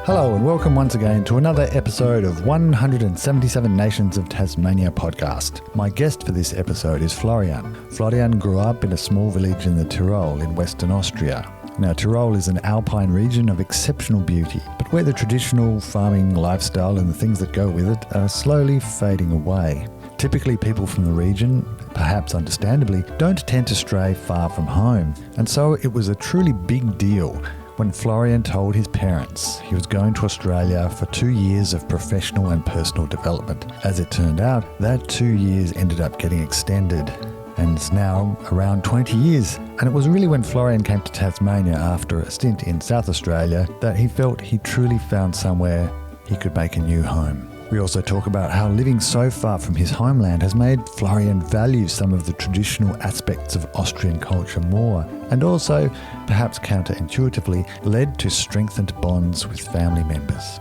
Hello and welcome once again to another episode of 177 Nations of Tasmania podcast. My guest for this episode is Florian. Florian grew up in a small village in the Tirol in Western Austria. Now, Tirol is an alpine region of exceptional beauty, but where the traditional farming lifestyle and the things that go with it are slowly fading away. Typically, people from the region, perhaps understandably, don't tend to stray far from home, and so it was a truly big deal when Florian told his parents he was going to Australia for 2 years of professional and personal development. As it turned out, that 2 years ended up getting extended and is now around 20 years. And it was really when Florian came to Tasmania after a stint in South Australia that he felt he truly found somewhere he could make a new home. We also talk about how living so far from his homeland has made Florian value some of the traditional aspects of Austrian culture more, and also, perhaps counterintuitively, led to strengthened bonds with family members.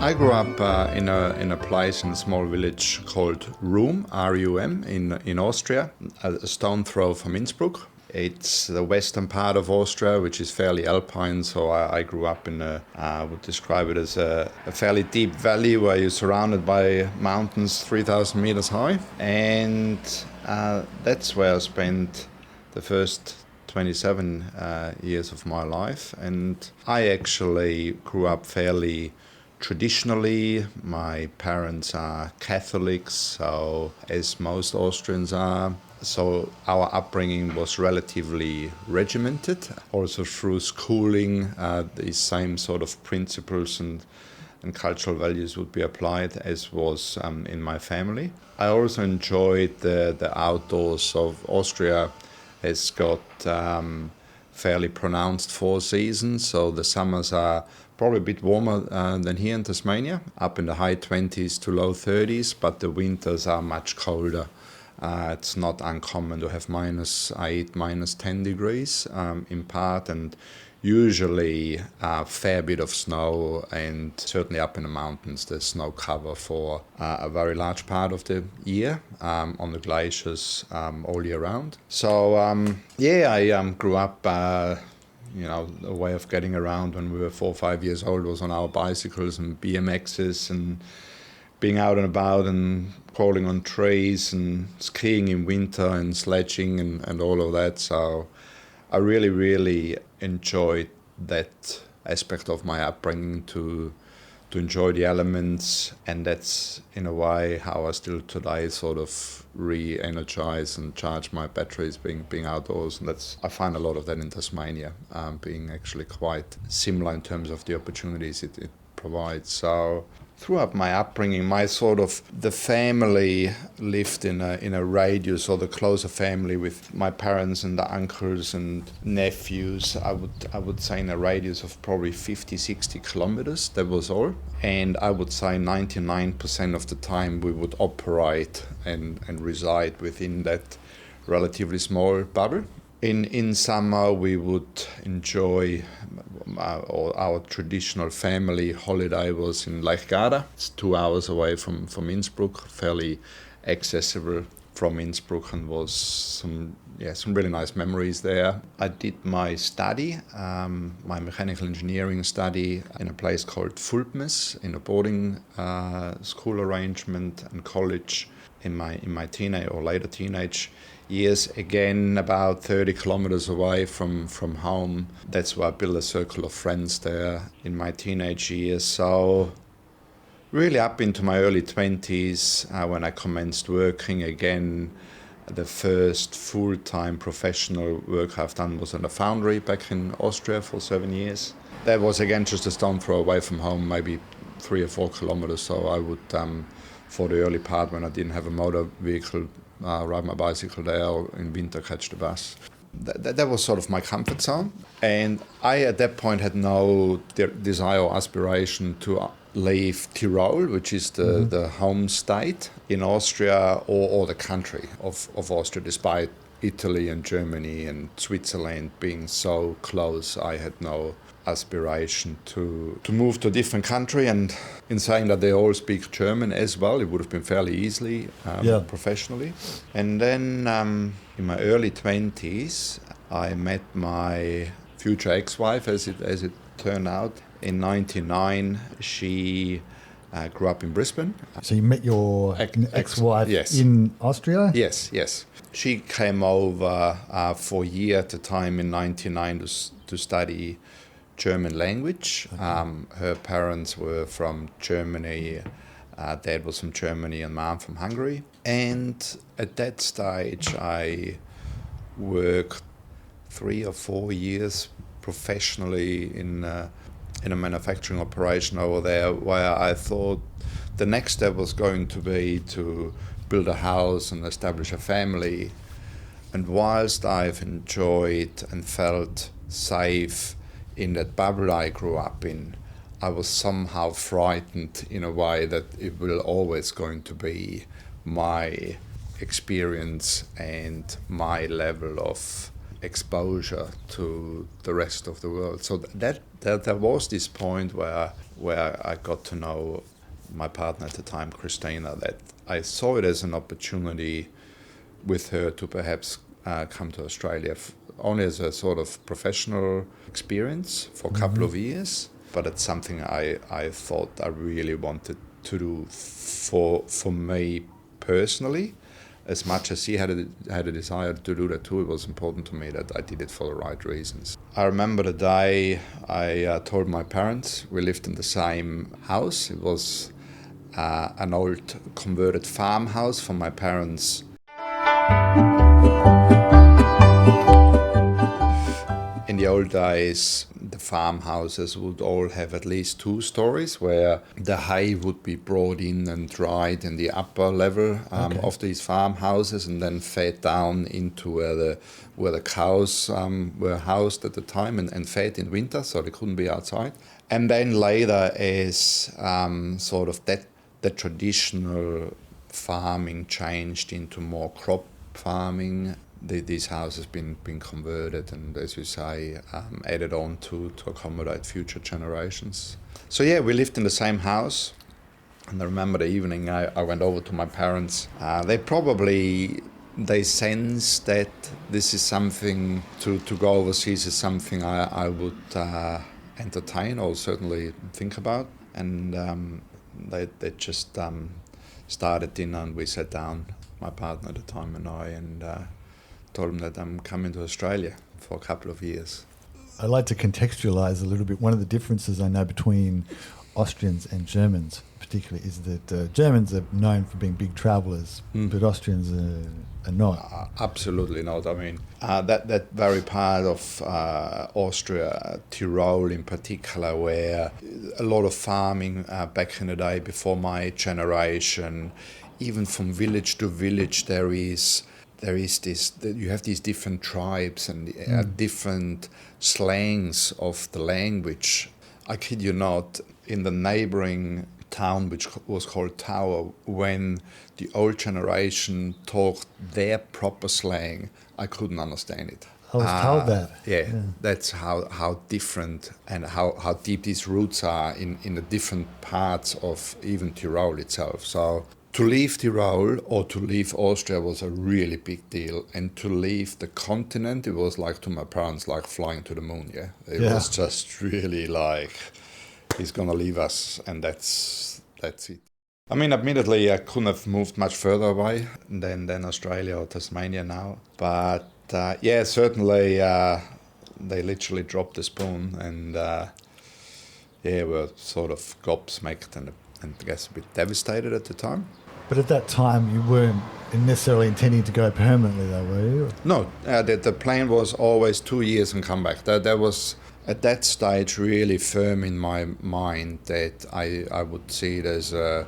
I grew up in a place in a small village called Rum, R-U-M, in Austria, a stone throw from Innsbruck. It's the western part of Austria, which is fairly alpine, so I grew up in I would describe it as a fairly deep valley where you're surrounded by mountains 3,000 meters high. And that's where I spent the first 27 years of my life. And I actually grew up fairly traditionally. My parents are Catholics, so as most Austrians are. So our upbringing was relatively regimented. Also through schooling, these same sort of principles and cultural values would be applied as was in my family. I also enjoyed the outdoors. Of Austria has got fairly pronounced 4 seasons, so the summers are probably a bit warmer than here in Tasmania, up in the high 20s to low 30s, but the winters are much colder. It's not uncommon to have -8, -10 degrees in part, and usually a fair bit of snow, and certainly up in the mountains there's snow cover for a very large part of the year on the glaciers all year round. So I grew up, a way of getting around when we were 4 or 5 years old was on our bicycles and BMXs and being out and about and crawling on trees and skiing in winter and sledging and all of that. So I really, really enjoyed that aspect of my upbringing to enjoy the elements, and that's in a way how I still today sort of re-energize and charge my batteries being outdoors. And I find a lot of that in Tasmania, being actually quite similar in terms of the opportunities it provides. So throughout my upbringing, the family lived in a radius, or the closer family with my parents and the uncles and nephews, I would say in a radius of probably 50, 60 kilometers, that was all. And I would say 99% of the time we would operate and reside within that relatively small bubble. In summer, we would enjoy our traditional family holiday was in Lake Garda. It's 2 hours away from Innsbruck, fairly accessible from Innsbruck, and was some really nice memories there. I did my study, my mechanical engineering study, in a place called Fulpmes, in a boarding school arrangement and college in my teenage or later teenage years, again about 30 kilometers away from home. That's where I built a circle of friends there in my teenage years. So really up into my early 20s, when I commenced working again, the first full-time professional work I've done was in a foundry back in Austria for 7 years. That was again just a stone throw away from home, maybe 3 or 4 kilometers. So I would, for the early part when I didn't have a motor vehicle, ride my bicycle there, or in winter catch the bus. That was sort of my comfort zone. And I at that point had no desire or aspiration to leave Tirol, which is the home state in Austria, or the country of Austria, despite Italy and Germany and Switzerland being so close, I had no aspiration to move to a different country. And in saying that they all speak German as well, it would have been fairly easily professionally. And then in my early 20s, I met my future ex-wife, as it turned out. In 1999, she grew up in Brisbane. So you met your ex-wife in Austria? Yes. She came over for a year at a time in 1999 to study German language. Okay. Her parents were from Germany. Dad was from Germany and mom from Hungary. And at that stage, I worked 3 or 4 years professionally in a manufacturing operation over there, where I thought the next step was going to be to build a house and establish a family. And whilst I've enjoyed and felt safe in that bubble I grew up in, I was somehow frightened in a way that it will always going to be my experience and my level of exposure to the rest of the world. So that there was this point where I got to know my partner at the time, Christina, that I saw it as an opportunity with her to perhaps come to Australia only as a sort of professional experience for a couple of years, but it's something I thought I really wanted to do for me personally. As much as he had a desire to do that too, it was important to me that I did it for the right reasons. I remember the day I told my parents. We lived in the same house. It was an old converted farmhouse from my parents. In the old days, the farmhouses would all have at least 2 stories, where the hay would be brought in and dried in the upper level of these farmhouses, and then fed down into where the cows were housed at the time and fed in winter, so they couldn't be outside. And then later, as sort of the traditional farming changed into more crop farming, these houses been converted and, as you say, added on to accommodate future generations. So yeah, we lived in the same house, and I remember the evening I went over to my parents. They sensed that this is something to go overseas is something I would entertain or certainly think about, and they just started dinner, and we sat down, my partner at the time and I, and told him that I'm coming to Australia for a couple of years. I'd like to contextualise a little bit. One of the differences I know between Austrians and Germans particularly is that Germans are known for being big travellers, but Austrians are not. Absolutely not. I mean, that very part of Austria, Tirol in particular, where a lot of farming back in the day before my generation, even from village to village, there is this, you have these different tribes and different slangs of the language. I kid you not, in the neighboring town, which was called Tower, when the old generation talked their proper slang, I couldn't understand it. I was told that. Yeah, that's how different and how deep these roots are in the different parts of even Tirol itself. So to leave Tirol or to leave Austria was a really big deal, and to leave the continent, it was like to my parents like flying to the moon. It was just really like, he's gonna leave us, and that's it. I mean, admittedly, I couldn't have moved much further away than Australia or Tasmania now, but certainly they literally dropped the spoon, and were sort of gobsmacked and I guess a bit devastated at the time. But at that time, you weren't necessarily intending to go permanently, though, were you? No, the plan was always 2 years and come back. That was, at that stage, really firm in my mind that I would see it as a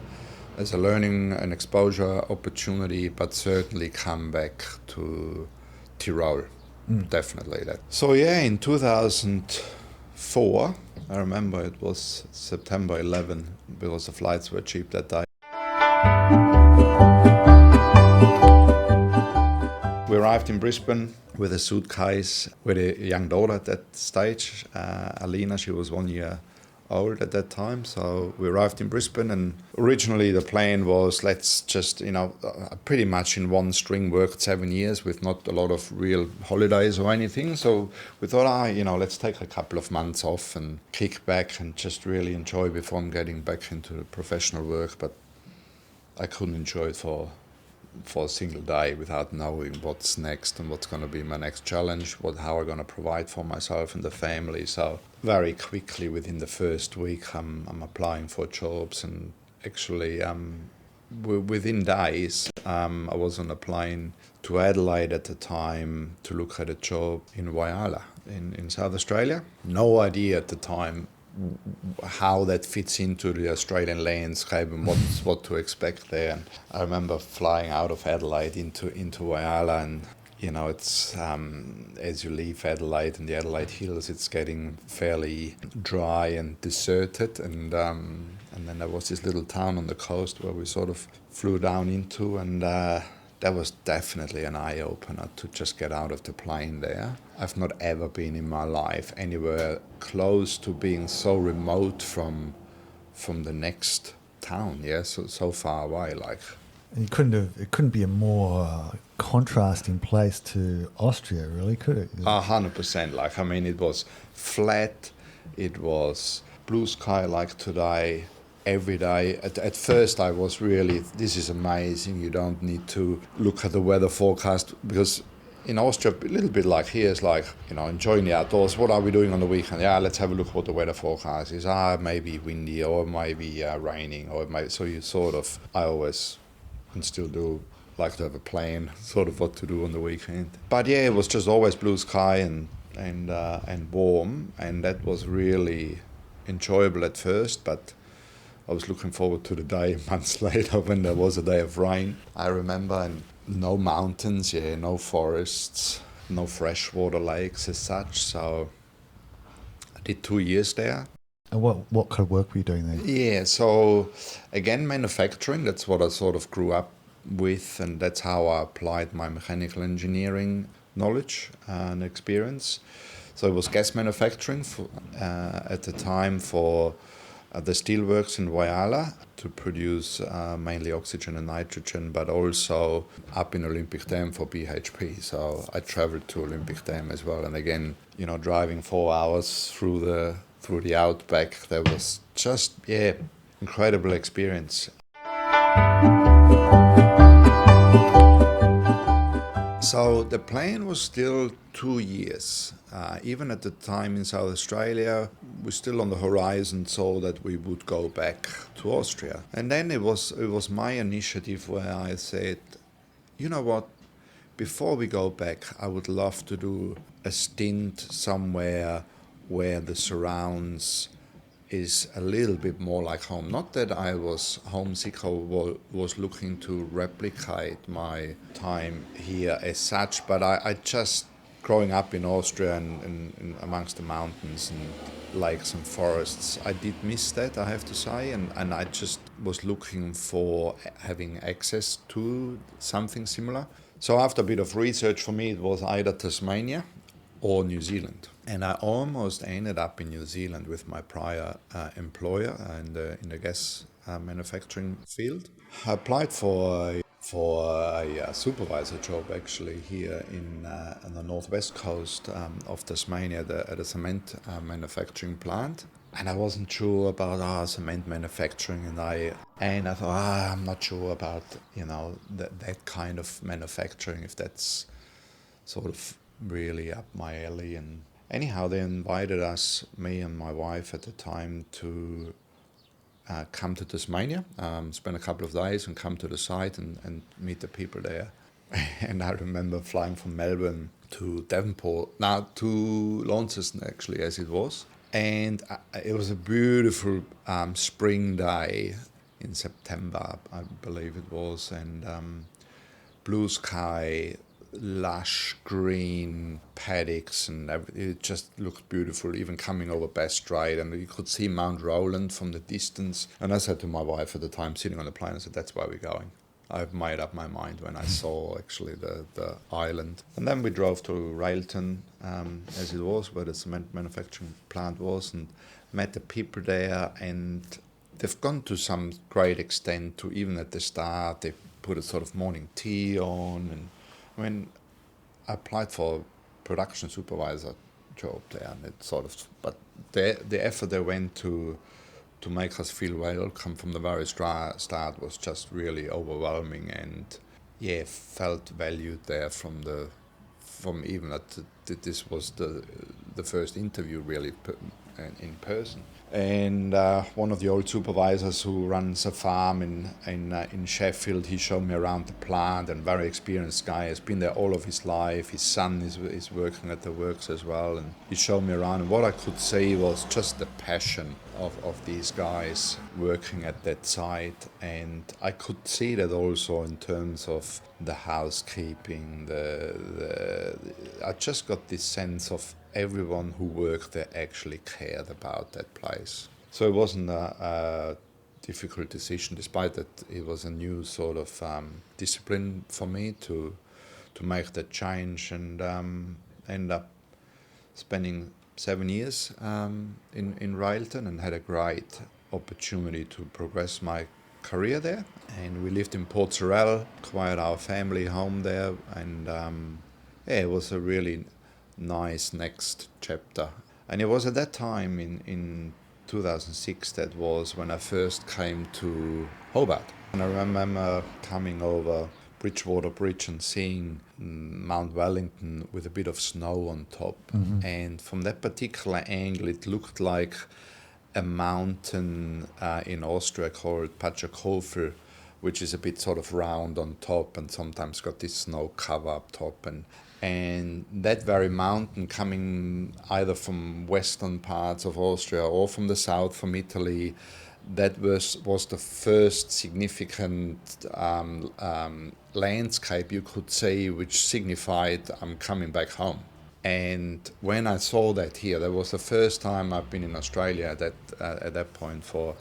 learning and exposure opportunity, but certainly come back to Tirol, definitely. So in 2004, I remember it was September 11, because the flights were cheap that day. We're arrived in Brisbane with a suitcase with a young daughter at that stage. Alina, she was 1 year old at that time. So we arrived in Brisbane, and originally the plan was let's just, pretty much in one string worked 7 years with not a lot of real holidays or anything. So we thought, let's take a couple of months off and kick back and just really enjoy before I'm getting back into the professional work. But I couldn't enjoy it for a single day without knowing what's next and what's going to be my next challenge, how I'm going to provide for myself and the family. So very quickly within the first week I'm applying for jobs, and actually within days I was on a plane to Adelaide at the time to look at a job in Whyalla in South Australia. No idea at the time how that fits into the Australian landscape and what to expect there. And I remember flying out of Adelaide into Whyalla, and it's as you leave Adelaide and the Adelaide Hills, it's getting fairly dry and deserted, and then there was this little town on the coast where we sort of flew down into, and that was definitely an eye-opener to just get out of the plane there. I've not ever been in my life anywhere close to being so remote from the next town, so far away. And it couldn't be a more contrasting place to Austria, really, could it? 100%. It was flat, it was blue sky like today, every day. At first I was really, this is amazing, you don't need to look at the weather forecast, because in Austria, a little bit like here, it's like, enjoying the outdoors. What are we doing on the weekend? Let's have a look at what the weather forecast is. Maybe windy, or maybe raining, or maybe, so you I always, and still do, like to have a plan, sort of what to do on the weekend. But it was just always blue sky and warm, and that was really enjoyable at first, but I was looking forward to the day months later when there was a day of rain. I remember, and no mountains, no forests, no freshwater lakes as such. So I did 2 years there. And what kind of work were you doing there? Yeah, so again, manufacturing, that's what I sort of grew up with, and that's how I applied my mechanical engineering knowledge and experience. So it was gas manufacturing at the time for the steelworks in Whyalla to produce mainly oxygen and nitrogen, but also up in Olympic Dam for BHP. So I traveled to Olympic Dam as well. And again, driving 4 hours through the outback, that was just, incredible experience. So the plan was still 2 years. Even at the time in South Australia, we're still on the horizon, so that we would go back to Austria. And then it was my initiative where I said, you know what, before we go back, I would love to do a stint somewhere where the surrounds is a little bit more like home. Not that I was homesick or was looking to replicate my time here as such, but I just, growing up in Austria and amongst the mountains and lakes and forests, I did miss that, I have to say, and I just was looking for having access to something similar. So after a bit of research, for me it was either Tasmania or New Zealand. And I almost ended up in New Zealand with my prior employer in the gas manufacturing field. I applied for a supervisor job actually here on the northwest coast of Tasmania at a cement manufacturing plant. And I wasn't sure about cement manufacturing, and I thought I'm not sure about that kind of manufacturing, if that's sort of really up my alley. And anyhow, they invited us, me and my wife at the time, to come to Tasmania, spend a couple of days and come to the site and meet the people there. And I remember flying from Melbourne to to Launceston actually, as it was. And it was a beautiful spring day in September, I believe it was, and blue sky, lush green paddocks, and it just looked beautiful, even coming over Bass Strait, and you could see Mount Roland from the distance. And I said to my wife at the time, sitting on the plane, I said, that's where we're going. I've made up my mind when I saw actually the island. And then we drove to Railton, as it was, where the cement manufacturing plant was, and met the people there. And they've gone to some great extent to, even at the start, they put a sort of morning tea on. And I mean, I applied for a production supervisor job there, and it sort of, but the effort they went to make us feel welcome from the very start was just really overwhelming, and felt valued there from even that this was the first interview really in person. And one of the old supervisors who runs a farm in Sheffield, he showed me around the plant, and very experienced guy, has been there all of his life. His son is working at the works as well, and he showed me around, and what I could see was just the passion of these guys working at that site. And I could see that also in terms of the housekeeping. I just got this sense of everyone who worked there actually cared about that place. So it wasn't a difficult decision, despite that it was a new sort of discipline for me to make that change, and end up spending 7 years in Railton, and had a great opportunity to progress my career there. And we lived in Port Sorel, acquired our family home there, and it was a really nice next chapter. And it was at that time in 2006, that was when I first came to Hobart. And I remember coming over Bridgewater Bridge and seeing Mount Wellington with a bit of snow on top. Mm-hmm. And from that particular angle, it looked like a mountain in Austria called Picturesque, which is a bit sort of round on top and sometimes got this snow cover up top. And that very mountain, coming either from western parts of Austria or from the south, from Italy, that was the first significant landscape, you could say, which signified I'm coming back home. And when I saw that here, that was the first time I've been in Australia at that point for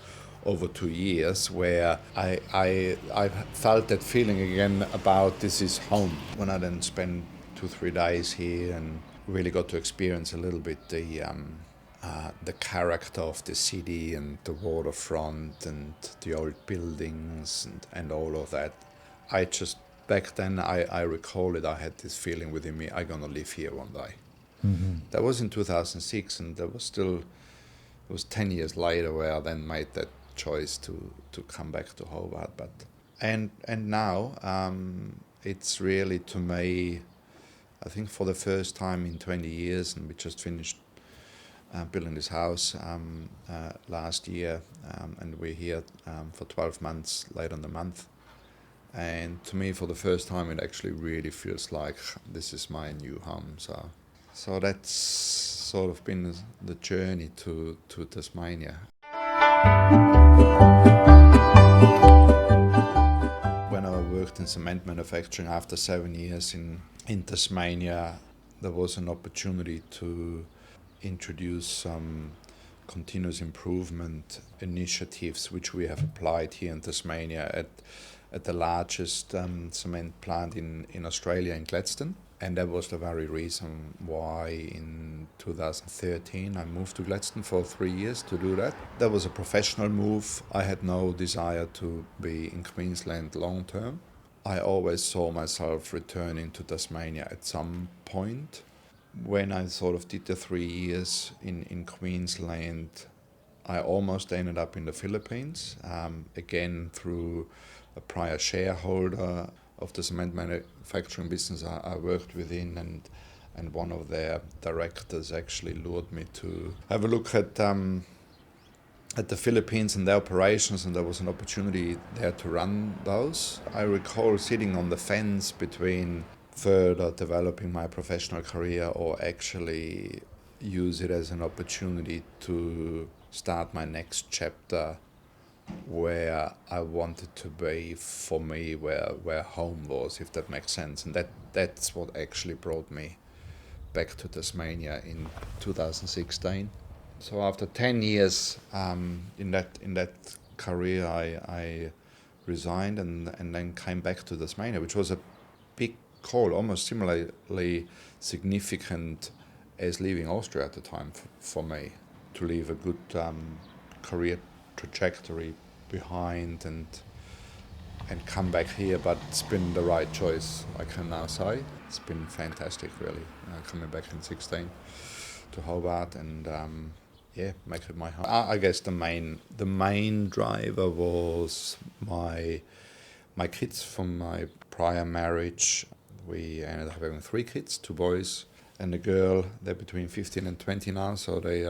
over 2 years, where I felt that feeling again about this is home. When I then spent 2-3 days here and really got to experience a little bit the character of the city and the waterfront and the old buildings and all of that. I just, back then, I recall it, I had this feeling within me, I'm gonna live here one day. Mm-hmm. That was in 2006, and it was 10 years later where I then made that choice to come back to Hobart. But and now it's really, to me, I think for the first time in 20 years, and we just finished building this house last year, and we're here for 12 months later in the month. And to me, for the first time, it actually really feels like this is my new home. So that's sort of been the journey to Tasmania. When I worked in cement manufacturing after 7 years in Tasmania, there was an opportunity to introduce some continuous improvement initiatives, which we have applied here in Tasmania at the largest cement plant in Australia, in Gladstone. And that was the very reason why in 2013 I moved to Gladstone for 3 years to do that. That was a professional move. I had no desire to be in Queensland long term. I always saw myself returning to Tasmania at some point. When I sort of did the 3 years in Queensland, I almost ended up in the Philippines, again through a prior shareholder of the cement manufacturing business I worked within, and one of their directors actually lured me to have a look at the Philippines and their operations, and there was an opportunity there to run those. I recall sitting on the fence between further developing my professional career or actually use it as an opportunity to start my next chapter where I wanted to be, for me, where home was, if that makes sense. And that's what actually brought me back to Tasmania in 2016. So after 10 years in that career, I resigned and then came back to Tasmania, which was a big call, almost similarly significant as leaving Austria at the time for me, to leave a good career trajectory behind and come back here. But it's been the right choice, I can now say. It's been fantastic, really, coming back in 16 to Hobart and make it my home. I guess the main driver was my kids from my prior marriage. We ended up having 3 kids, 2 boys and a girl. They're between 15 and 20 now, so they,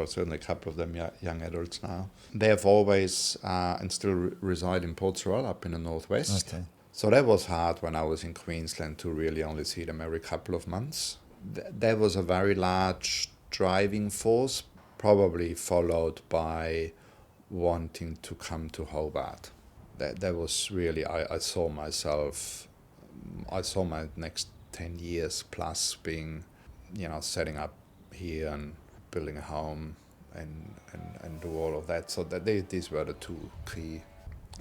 certainly a couple of them young adults now. They have always and still reside in Port-Royal up in the northwest. Okay. So that was hard when I was in Queensland to really only see them every couple of months. That was a very large driving force, probably followed by wanting to come to Hobart. That was really, I saw my next 10 years plus being, setting up here and building a home and do all of that. So these were the 2 key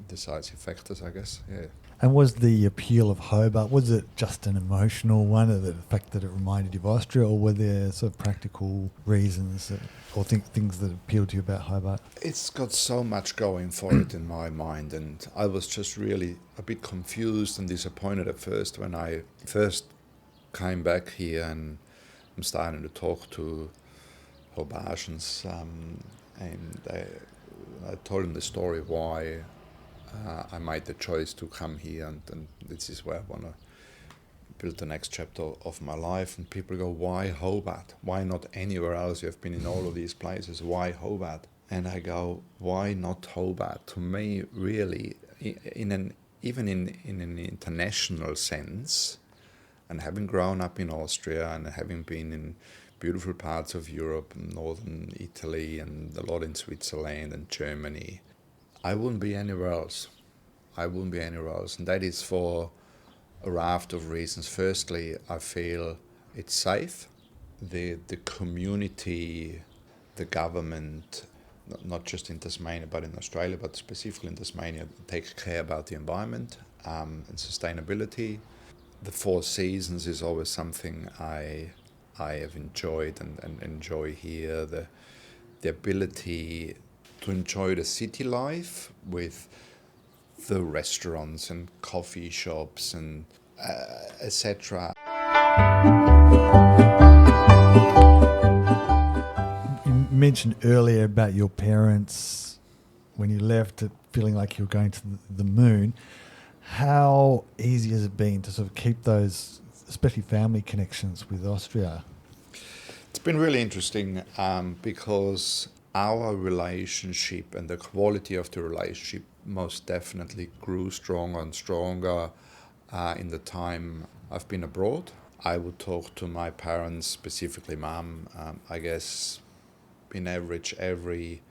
decisive factors, I guess. Yeah. And was the appeal of Hobart, was it just an emotional one, or the fact that it reminded you of Austria, or were there sort of practical reasons or things that appealed to you about Hobart? It's got so much going for it in my mind, and I was just really a bit confused and disappointed at first when I first came back here and I'm starting to talk to Hobartians, and I told them the story why I made the choice to come here, and this is where I want to build the next chapter of my life. And people go, why Hobart? Why not anywhere else? You have been in all of these places. Why Hobart? And I go, why not Hobart? To me, really, even in an international sense, and having grown up in Austria and having been in beautiful parts of Europe, northern Italy, and a lot in Switzerland and Germany, I wouldn't be anywhere else. And that is for a raft of reasons. Firstly, I feel it's safe. The community, the government, not just in Tasmania but in Australia, but specifically in Tasmania, takes care about the environment and sustainability. The 4 seasons is always something I have enjoyed and enjoy here. The ability to enjoy the city life with the restaurants and coffee shops and etc. You mentioned earlier about your parents when you left, feeling like you were going to the moon. How easy has it been to sort of keep those, especially family connections with Austria? It's been really interesting because our relationship and the quality of the relationship most definitely grew stronger and stronger in the time I've been abroad. I would talk to my parents, specifically Mum, I guess in average every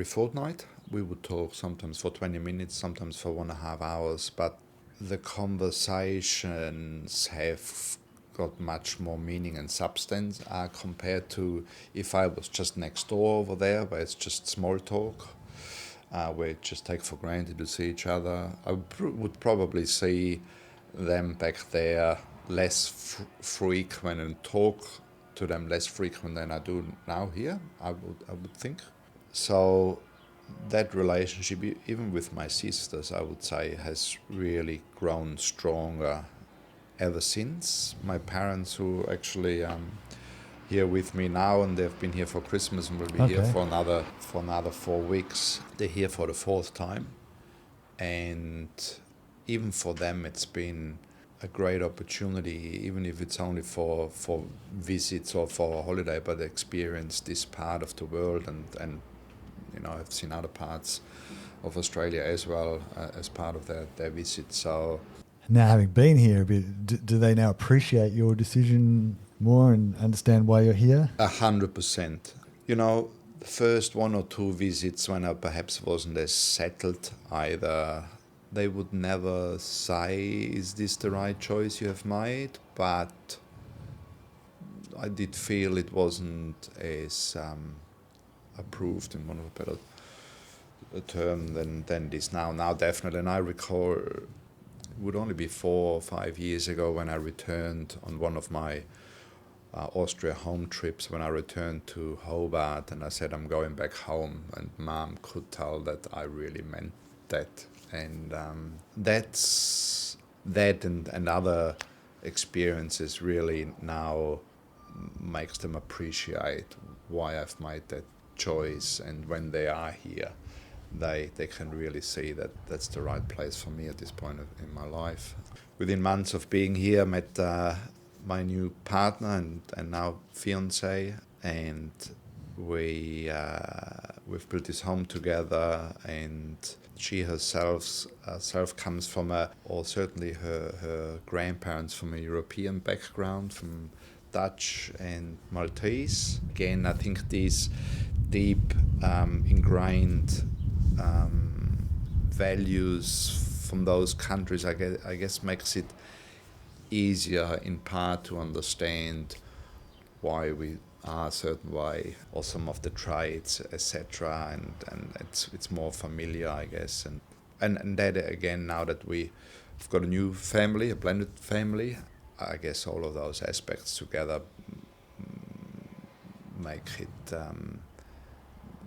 fortnight. We would talk sometimes for 20 minutes, sometimes for 1.5 hours, but the conversations have got much more meaning and substance compared to if I was just next door over there, where it's just small talk, where it just take for granted to see each other. I would probably see them back there less frequent and talk to them less frequent than I do now here, I would think. So that relationship, even with my sisters, I would say, has really grown stronger ever since. My parents, who actually here with me now, and they've been here for Christmas and will be here for another 4 weeks. They're here for the 4th time, and even for them it's been a great opportunity, even if it's only for visits or for a holiday, but experience this part of the world, and I've seen other parts of Australia as well as part of their visit. So now, having been here a bit, do they now appreciate your decision more and understand why you're here? 100%. The first 1 or 2 visits when I perhaps wasn't as settled either, they would never say, is this the right choice you have made? But I did feel it wasn't as approved, in one of a better term than it is now. Now definitely, and I recall it would only be 4 or 5 years ago when I returned on one of my Austria home trips, when I returned to Hobart and I said I'm going back home, and Mom could tell that I really meant that. And that's that and other experiences really now makes them appreciate why I've made that choice, and when they are here they can really see that that's the right place for me at this point in my life. Within months of being here, I met my new partner and now fiance, and we've built this home together, and she herself comes from or certainly her grandparents from a European background, from Dutch and Maltese. Again, I think these deep ingrained values from those countries, I guess makes it easier in part to understand why we are a certain way, or some of the traits, etc. And it's more familiar, I guess. And that again, now that we've got a new family, a blended family, I guess all of those aspects together make it.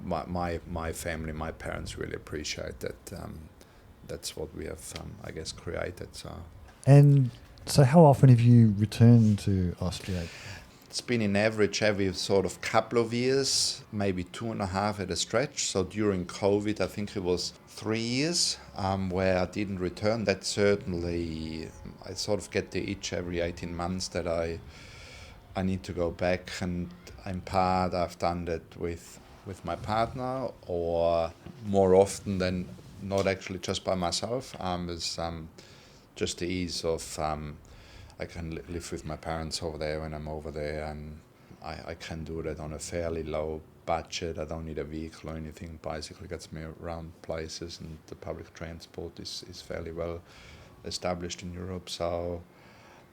My family, my parents really appreciate that. That's what we have, I guess, created. And so how often have you returned to Austria? It's been in average every sort of couple of years, maybe 2.5 at a stretch. So during COVID, I think it was 3 years where I didn't return. That certainly, I sort of get the itch every 18 months that I need to go back. And in part, I've done that with my partner, or more often than not actually just by myself. It's just the ease of I can live with my parents over there when I'm over there, and I can do that on a fairly low budget. I don't need a vehicle or anything. Bicycle gets me around places, and the public transport is fairly well established in Europe. So,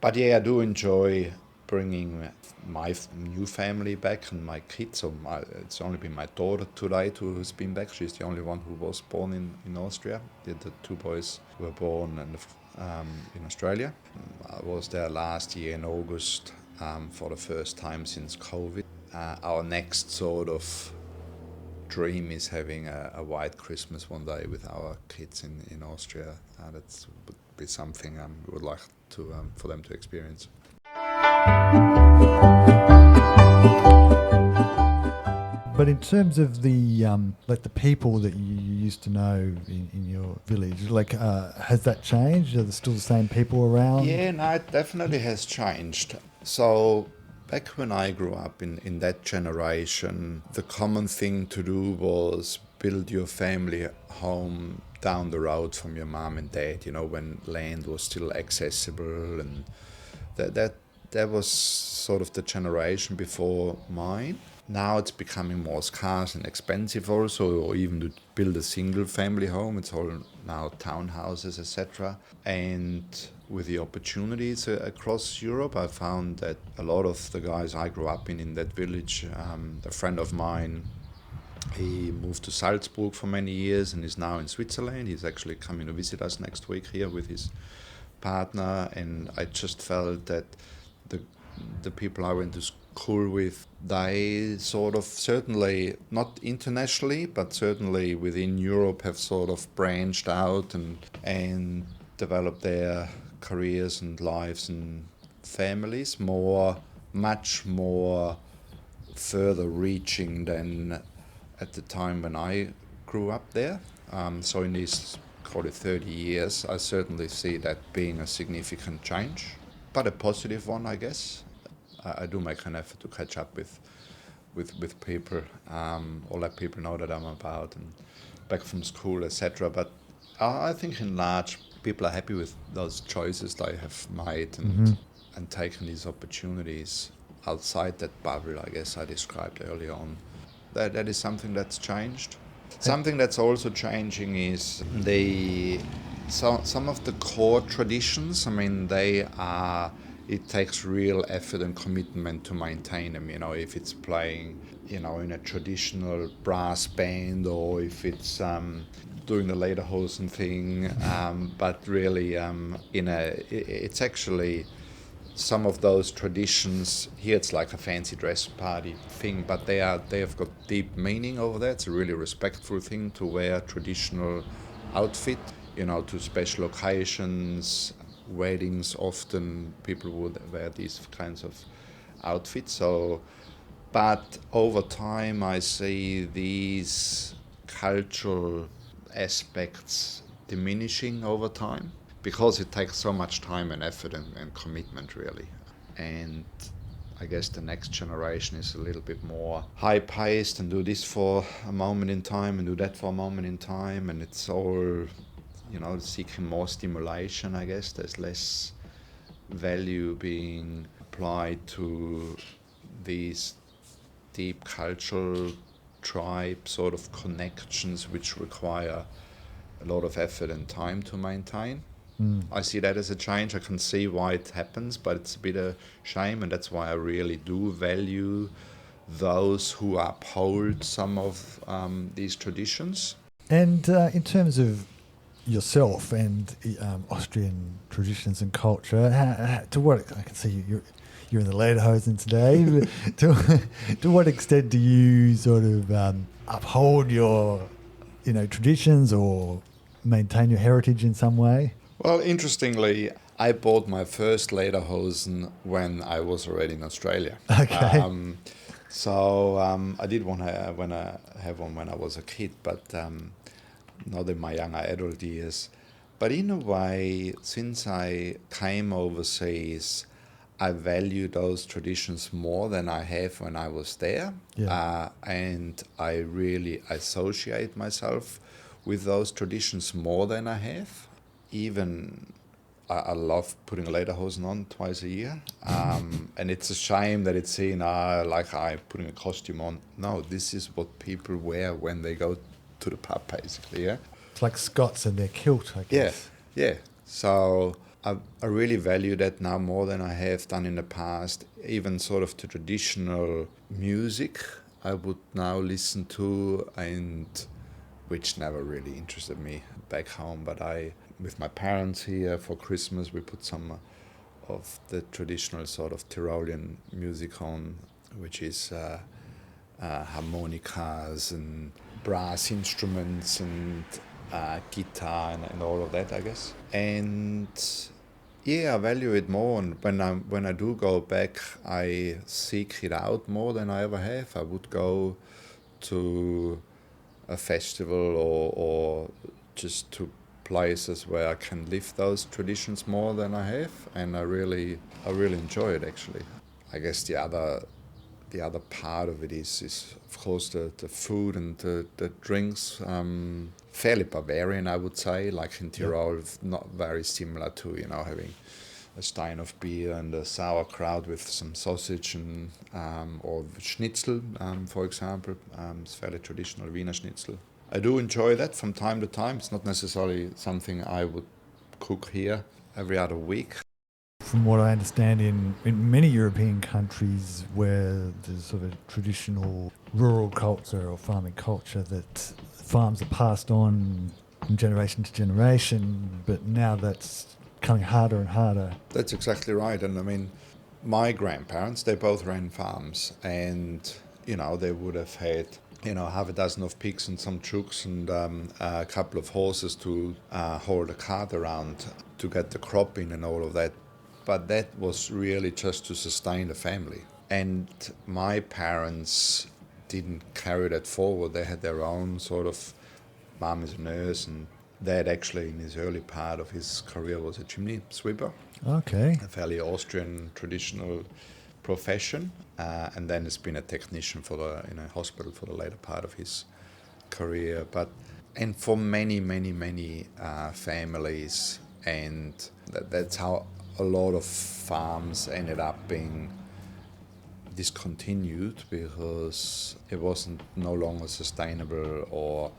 but yeah, I do enjoy bringing my new family back and my kids. So it's only been my daughter today who's been back. She's the only one who was born in Austria. The 2 boys were born in Australia. I was there last year in August for the first time since COVID. Our next sort of dream is having a white Christmas one day with our kids in Austria. That would be something we would like to for them to experience. But in terms of the the people that you used to know in your village, has that changed? Are there still the same people around? Yeah, no, it definitely has changed. So back when I grew up in that generation, the common thing to do was build your family home down the road from your mom and dad, when land was still accessible, and that was sort of the generation before mine. Now it's becoming more scarce and expensive also, or even to build a single family home. It's all now townhouses, etc. And with the opportunities across Europe, I found that a lot of the guys I grew up in that village, a friend of mine, he moved to Salzburg for many years and is now in Switzerland. He's actually coming to visit us next week here with his partner, and I just felt that the people I went to school with, they sort of, certainly not internationally, but certainly within Europe, have sort of branched out and developed their careers and lives and families much more further reaching than at the time when I grew up there. So in these, call it 30 years, I certainly see that being a significant change, but a positive one, I guess. I do make an effort to catch up with people, or let people know that I'm about and back from school, etc. But I think in large, people are happy with those choices they have made and taken these opportunities outside that bubble, I guess I described earlier on. That is something that's changed. Something that's also changing is some of the core traditions. I mean, it takes real effort and commitment to maintain them. If it's playing in a traditional brass band, or if it's doing the lederhosen thing, but really it's actually some of those traditions. Here it's like a fancy dress party thing, but they have got deep meaning over there. It's a really respectful thing to wear traditional outfit, to special occasions, weddings. Often people would wear these kinds of outfits. But over time I see these cultural aspects diminishing over time, because it takes so much time and effort and commitment, really. And I guess the next generation is a little bit more high-paced and do this for a moment in time and do that for a moment in time. And it's all, seeking more stimulation, I guess. There's less value being applied to these deep cultural tribe sort of connections, which require a lot of effort and time to maintain. I see that as a change. I can see why it happens, but it's a bit of shame, and that's why I really do value those who uphold some of these traditions. And in terms of yourself and Austrian traditions and culture, to what I can see you're in the lederhosen today. to what extent do you sort of uphold your traditions or maintain your heritage in some way? Well, interestingly, I bought my first lederhosen when I was already in Australia. Okay. I did want to have one when I was a kid, but not in my younger adult years. But in a way, since I came overseas, I value those traditions more than I have when I was there. Yeah. And I really associate myself with those traditions more than I have. Even I love putting lederhosen on twice a year. And it's a shame that it's seen like I putting a costume on. No, this is what people wear when they go to the pub, basically, yeah? It's like Scots and their kilt, I guess. Yeah. So I really value that now more than I have done in the past. Even sort of the traditional music I would now listen to, and which never really interested me back home. But with my parents here for Christmas, we put some of the traditional sort of Tyrolean music on, which is harmonicas and brass instruments and guitar and all of that, I guess. And yeah, I value it more. And when I do go back, I seek it out more than I ever have. I would go to a festival or just to places where I can live those traditions more than I have, and I really enjoy it, actually. I guess the other part of it is of course the food and the drinks. Fairly Bavarian, I would say, like in Tirol, not very similar to having a stein of beer and a sauerkraut with some sausage and or schnitzel, for example. It's fairly traditional Wiener schnitzel. I do enjoy that from time to time. It's not necessarily something I would cook here every other week. From what I understand, in many European countries where there's sort of traditional rural culture or farming culture, that farms are passed on from generation to generation, but now that's becoming harder and harder. That's exactly right. And I mean, my grandparents, they both ran farms, and they would have had half a dozen of pigs and some chooks and a couple of horses to haul the cart around to get the crop in and all of that. But that was really just to sustain the family. And my parents didn't carry that forward. They had their own sort of, mom is a nurse, and dad actually in his early part of his career was a chimney sweeper. Okay. A fairly Austrian traditional profession. And then has been a technician in a hospital for the later part of his career. And for many families, and that's how a lot of farms ended up being discontinued, because it wasn't no longer sustainable or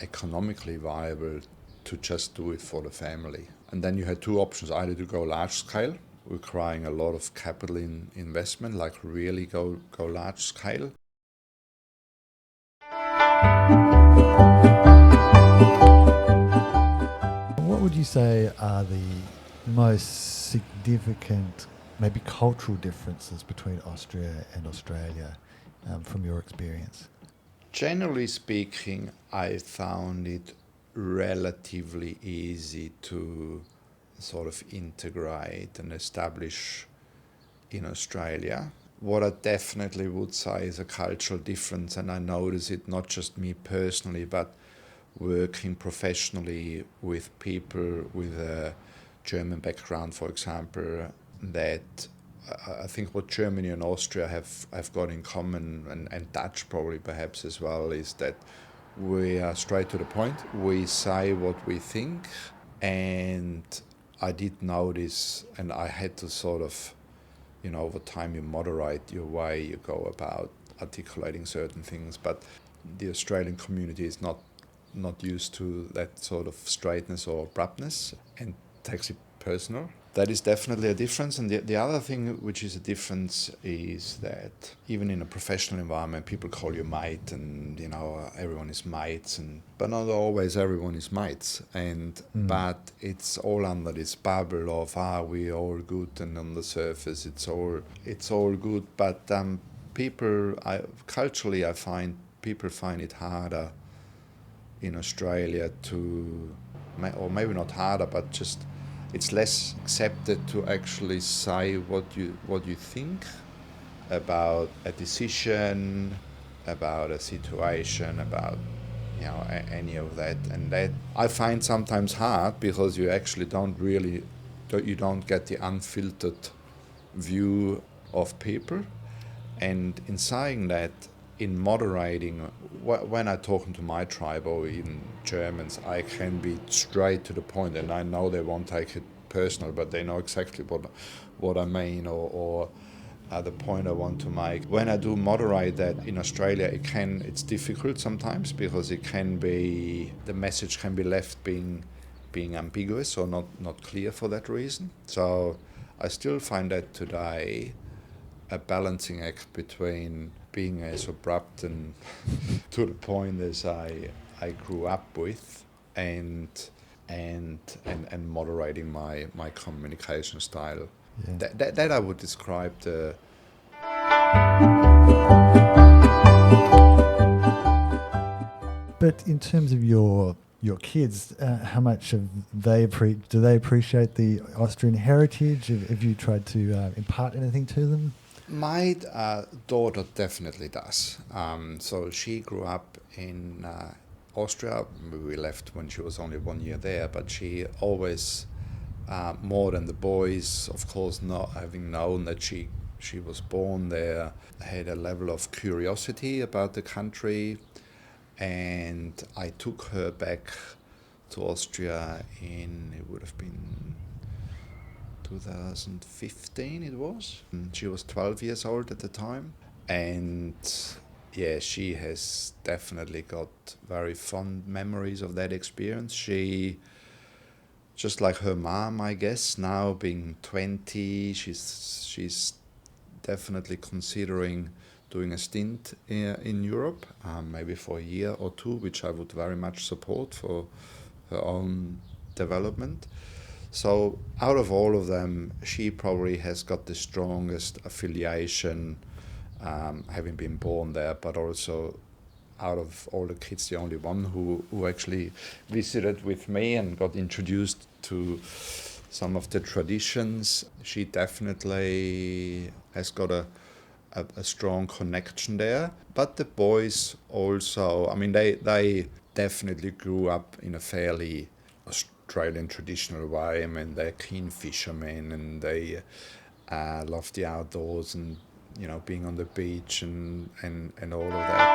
economically viable to just do it for the family. And then you had two options: either to go large scale, requiring a lot of capital investment, like really go large scale, would you say are the most significant, maybe cultural differences between Austria and Australia from your experience? Generally speaking, I found it relatively easy to sort of integrate and establish in Australia. What I definitely would say is a cultural difference, and I notice it not just me personally, but working professionally with people with a German background, for example, that I think what Germany and Austria have got in common, and Dutch probably perhaps as well, is that we are straight to the point. We say what we think, and I did notice, and I had to sort of, over time you moderate your way you go about articulating certain things, but the Australian community is not used to that sort of straightness or abruptness and takes it personal. That is definitely a difference. And the other thing which is a difference is that even in a professional environment, people call you mate, and everyone is mates, but not always everyone is mates. But it's all under this bubble of we all good, and on the surface it's all good. But culturally, I find people find it harder in Australia or maybe not harder, but just it's less accepted to actually say what you think about a decision, about a situation, about any of that. And that I find sometimes hard, because you actually don't get the unfiltered view of people. And in saying that, in moderating, when I talk to my tribe or even Germans, I can be straight to the point, and I know they won't take it personal, but they know exactly what I mean or the point I want to make. When I do moderate that in Australia, it's difficult sometimes, because the message can be left being ambiguous or not clear for that reason. So I still find that today a balancing act between being as abrupt and to the point as I grew up with, and moderating my communication style. Yeah. That I would describe the. But in terms of your kids, how much do they appreciate the Austrian heritage? Have you tried to impart anything to them? My daughter definitely does. So she grew up in Austria. We left when she was only 1 year there, but she always, more than the boys, of course, not having known that she was born there, had a level of curiosity about the country. And I took her back to Austria it would have been 2015 it was. She was 12 years old at the time. And yeah, she has definitely got very fond memories of that experience. She, just like her mom, I guess, now being 20, she's definitely considering doing a stint in Europe, maybe for a year or two, which I would very much support for her own development. So out of all of them, she probably has got the strongest affiliation, having been born there, but also out of all the kids, the only one who actually visited with me and got introduced to some of the traditions. She definitely has got a strong connection there. But the boys also, I mean, they definitely grew up in a fairly Australian traditional way. I mean, they're keen fishermen, and they love the outdoors and, being on the beach and all of that.